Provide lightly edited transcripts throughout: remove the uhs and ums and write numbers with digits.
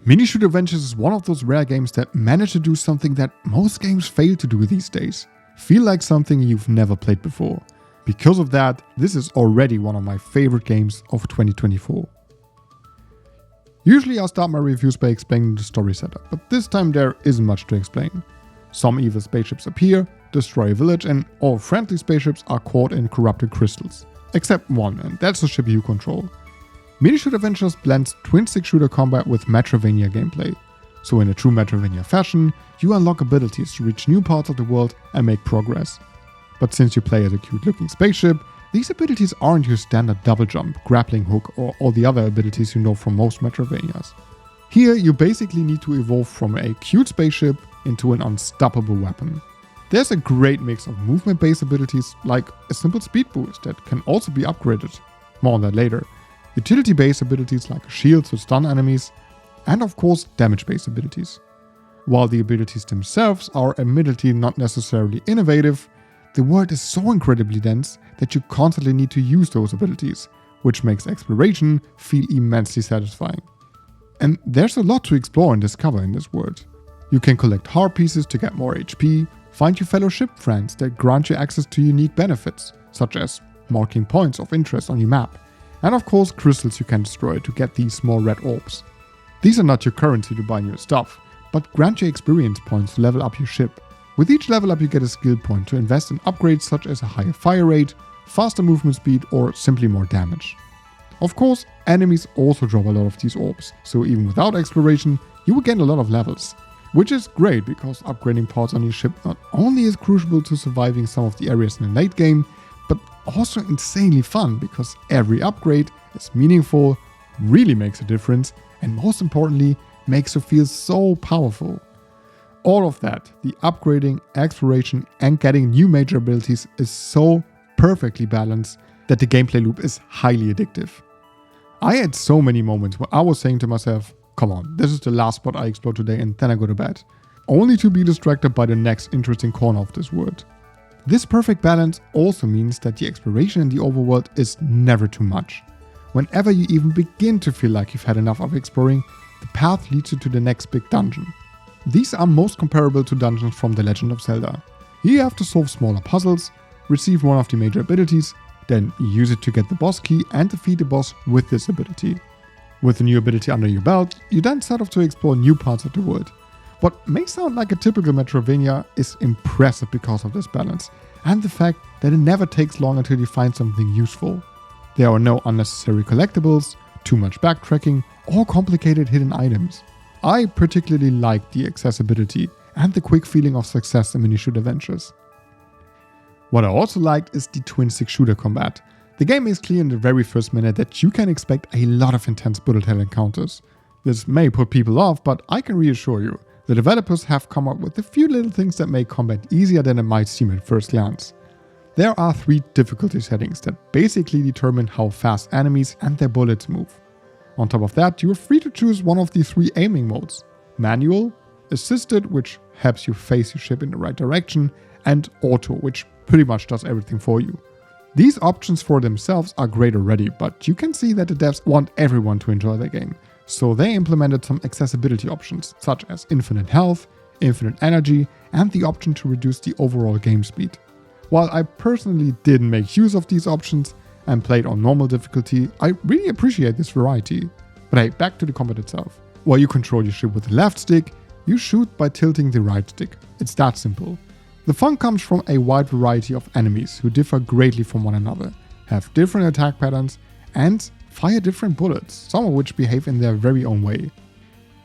Minishoot Adventures is one of those rare games that manage to do something that most games fail to do these days. Feel like something you've never played before. Because of that, this is already one of my favorite games of 2024. Usually I'll start my reviews by explaining the story setup, but this time there isn't much to explain. Some evil spaceships appear, destroy a village, and all friendly spaceships are caught in corrupted crystals. Except one, and that's the ship you control. Minishoot Adventures blends twin-stick shooter combat with metroidvania gameplay. So in a true metroidvania fashion, you unlock abilities to reach new parts of the world and make progress. But since you play as a cute-looking spaceship, these abilities aren't your standard double jump, grappling hook, or all the other abilities you know from most metroidvanias. Here you basically need to evolve from a cute spaceship into an unstoppable weapon. There's a great mix of movement-based abilities like a simple speed boost that can also be upgraded. More on that later. Utility-based abilities like shields to stun enemies, and of course damage-based abilities. While the abilities themselves are admittedly not necessarily innovative, the world is so incredibly dense that you constantly need to use those abilities, which makes exploration feel immensely satisfying. And there's a lot to explore and discover in this world. You can collect heart pieces to get more HP, find your fellow ship friends that grant you access to unique benefits, such as marking points of interest on your map, and of course crystals you can destroy to get these small red orbs. These are not your currency to buy new stuff, but grant you experience points to level up your ship. With each level up you get a skill point to invest in upgrades such as a higher fire rate, faster movement speed, or simply more damage. Of course, enemies also drop a lot of these orbs, so even without exploration, you will gain a lot of levels. Which is great because upgrading parts on your ship not only is crucial to surviving some of the areas in the late game, but also insanely fun because every upgrade is meaningful, really makes a difference, and most importantly, makes you feel so powerful. All of that, the upgrading, exploration, and getting new major abilities is so perfectly balanced that the gameplay loop is highly addictive. I had so many moments where I was saying to myself, come on, this is the last spot I explore today and then I go to bed, only to be distracted by the next interesting corner of this world. This perfect balance also means that the exploration in the overworld is never too much. Whenever you even begin to feel like you've had enough of exploring, the path leads you to the next big dungeon. These are most comparable to dungeons from The Legend of Zelda. Here you have to solve smaller puzzles, receive one of the major abilities, then use it to get the boss key and defeat the boss with this ability. With the new ability under your belt, you then set off to explore new parts of the world. What may sound like a typical Metroidvania is impressive because of this balance, and the fact that it never takes long until you find something useful. There are no unnecessary collectibles, too much backtracking, or complicated hidden items. I particularly like the accessibility and the quick feeling of success in Minishoot Adventures. What I also liked is the twin-stick shooter combat. The game makes clear in the very first minute that you can expect a lot of intense bullet hell encounters. This may put people off, but I can reassure you, the developers have come up with a few little things that make combat easier than it might seem at first glance. There are 3 difficulty settings that basically determine how fast enemies and their bullets move. On top of that, you are free to choose one of the 3 aiming modes: manual, assisted, which helps you face your ship in the right direction, and auto, which pretty much does everything for you. These options for themselves are great already, but you can see that the devs want everyone to enjoy the game. So they implemented some accessibility options, such as infinite health, infinite energy, and the option to reduce the overall game speed. While I personally didn't make use of these options and played on normal difficulty, I really appreciate this variety. But hey, back to the combat itself. While you control your ship with the left stick, you shoot by tilting the right stick. It's that simple. The fun comes from a wide variety of enemies who differ greatly from one another, have different attack patterns, and fire different bullets, some of which behave in their very own way.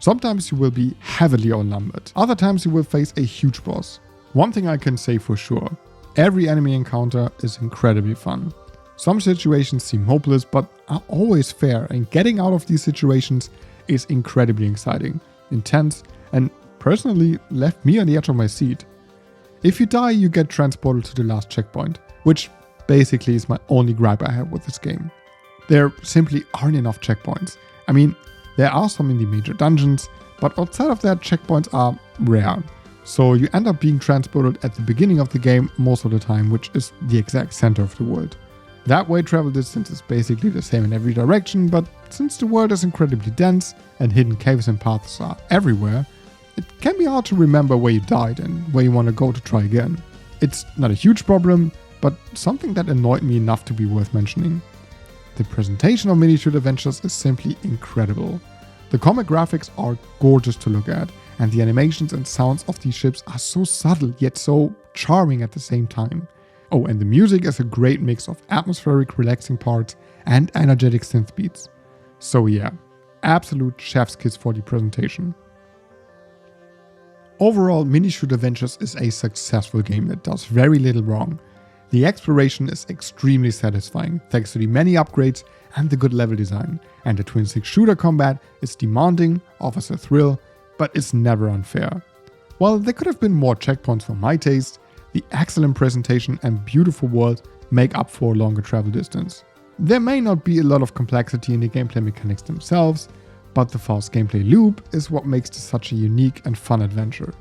Sometimes you will be heavily outnumbered, other times you will face a huge boss. One thing I can say for sure, every enemy encounter is incredibly fun. Some situations seem hopeless but are always fair, and getting out of these situations is incredibly exciting, intense, and personally left me on the edge of my seat. If you die, you get transported to the last checkpoint, which basically is my only gripe I have with this game. There simply aren't enough checkpoints. I mean, there are some in the major dungeons, but outside of that, checkpoints are rare. So you end up being transported at the beginning of the game most of the time, which is the exact center of the world. That way travel distance is basically the same in every direction, but since the world is incredibly dense and hidden caves and paths are everywhere, it can be hard to remember where you died and where you want to go to try again. It's not a huge problem, but something that annoyed me enough to be worth mentioning. The presentation of Minishoot Adventures is simply incredible. The comic graphics are gorgeous to look at, and the animations and sounds of these ships are so subtle yet so charming at the same time. Oh, and the music is a great mix of atmospheric, relaxing parts and energetic synth beats. So yeah, absolute chef's kiss for the presentation. Overall, Minishoot Adventures is a successful game that does very little wrong. The exploration is extremely satisfying thanks to the many upgrades and the good level design, and the twin-stick shooter combat is demanding, offers a thrill, but is never unfair. While there could have been more checkpoints for my taste, the excellent presentation and beautiful world make up for a longer travel distance. There may not be a lot of complexity in the gameplay mechanics themselves, but the fast gameplay loop is what makes this such a unique and fun adventure.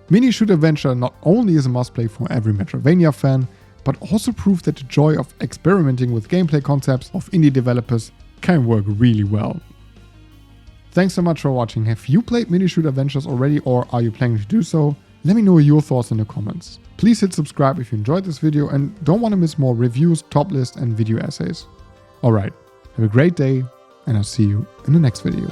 Minishoot Adventure not only is a must-play for every Metroidvania fan, but also proved that the joy of experimenting with gameplay concepts of indie developers can work really well. Thanks so much for watching. Have you played Minishoot Adventures already, or are you planning to do so? Let me know your thoughts in the comments. Please hit subscribe if you enjoyed this video and don't want to miss more reviews, top lists and video essays. Alright, have a great day and I'll see you in the next video.